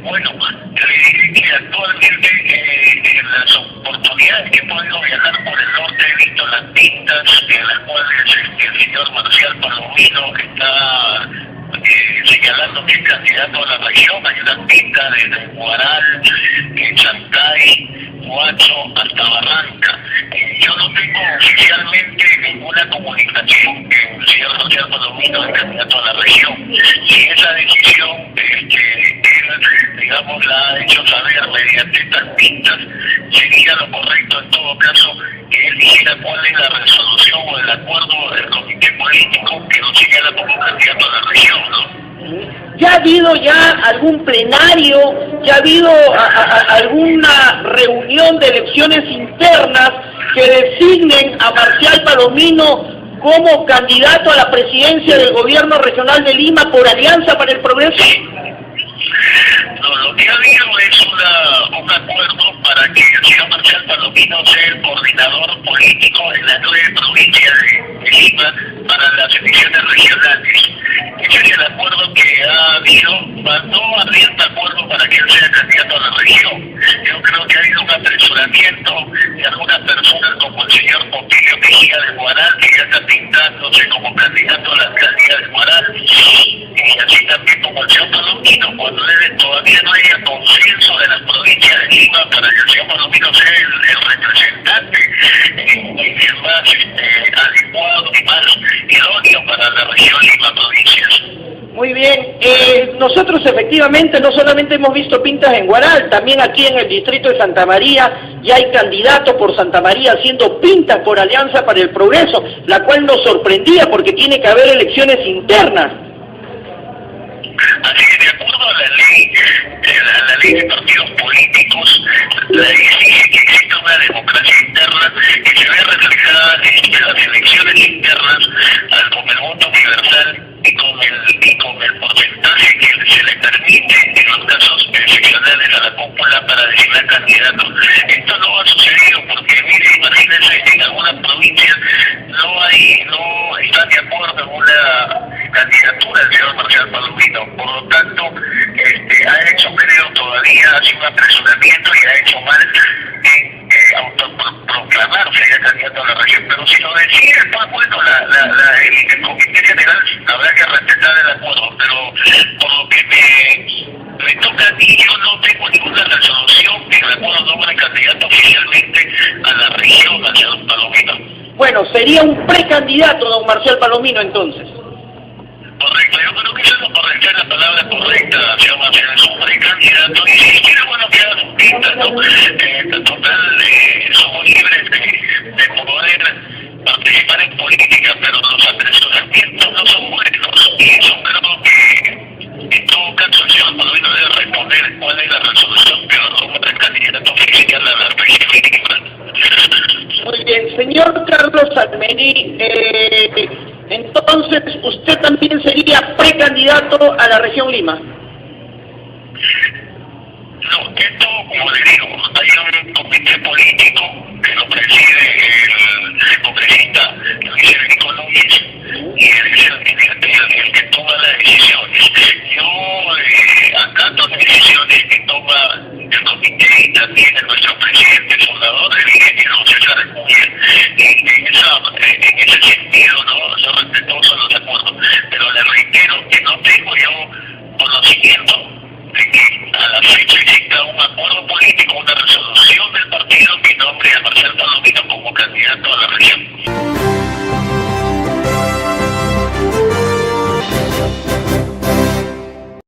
Bueno, le diré que actualmente en las oportunidades que he podido viajar por el norte he visto las pintas en las cuales el señor Marcial Palomino está señalando que es candidato a la región. Hay una pinta desde Huaral, Chancay, Huacho hasta Barranca. Yo no tengo oficialmente ninguna comunicación que el señor Marcial Palomino es candidato a la región. Si esa decisión él, digamos, la ha hecho saber mediante estas pintas, sería lo correcto en todo caso que él dijera cuál es la resolución o el acuerdo del comité político que lo señala como candidato a la región, ¿no? ¿Ya ha habido algún plenario, ya ha habido alguna reunión de elecciones internas que designen a Marcial Palomino como candidato a la presidencia del gobierno regional de Lima por Alianza para el Progreso? No, lo que ha habido es un acuerdo para que el señor Marcial Palomino sea el coordinador político en la nueva provincia de Lima para las elecciones regionales. Ese es el acuerdo que ha habido, no habría un acuerdo para que él sea candidato a la región. Yo creo que ha habido un apresuramiento de algunas personas como el señor Pompilio Mejía de Huaral, que ya está pintándose como candidato a la alcaldía de Huaral, y así también como el señor Palomino, cuando todavía no haya consenso de la provincia de Lima para que el señor Palomino sea el representante más adecuado y más idóneo para la región Lima provincias. Muy bien, nosotros efectivamente no solamente hemos visto pintas en Huaral, también aquí en el distrito de Santa María ya hay candidatos por Santa María haciendo pintas por Alianza para el Progreso, la cual nos sorprendía porque tiene que haber elecciones internas. Así que de acuerdo a la ley de partidos políticos, la exige que exista una democracia interna que se vea reflejada en las elecciones internas con el voto universal y con el porcentaje que se le permite en los casos excepcionales a la cúpula para designar candidatos. Esto no ha sucedido porque, mire, imagínense, en algunas provincias no están de acuerdo en una candidatura del señor Marcial Palomino. Por lo tanto, ha hecho, creo, todavía hace un apresuramiento y ha hecho mal en autoproclamarse ya candidato a la región. Pero si lo decide, pues bueno, el comité general habrá que respetar el acuerdo. Pero por lo que me toca a mí, yo no tengo ninguna resolución que el acuerdo nombre candidato oficialmente a la región hacia don Palomino. Bueno, sería un precandidato don Marcial Palomino entonces. Correcto, yo creo que eso es lo correcto, es la palabra correcta, señor Marcial, es un precandidato, y si quiere, bueno, que haga sus pintas, ¿no? Total, somos libres de poder participar en política, pero los apresuramientos no son buenos, y eso creo que, en todo caso, el señor Palomino debe responder cuál es la resolución que los hombres candidatos oficial a la región. Muy bien, señor Carlos Almerí, entonces usted también sería precandidato a la región Lima. No, esto, como le digo, hay un comité político que lo preside el congresista Luis Federico Núñez y él es el que toma las decisiones. Yo acato las decisiones que toma el comité y también de nuestro presidente fundador, el ingeniero César Acuña, y en ese sentido, ¿no? Yo respetuoso los acuerdos, pero le reitero que no tengo yo conocimiento de que a la fecha exista un acuerdo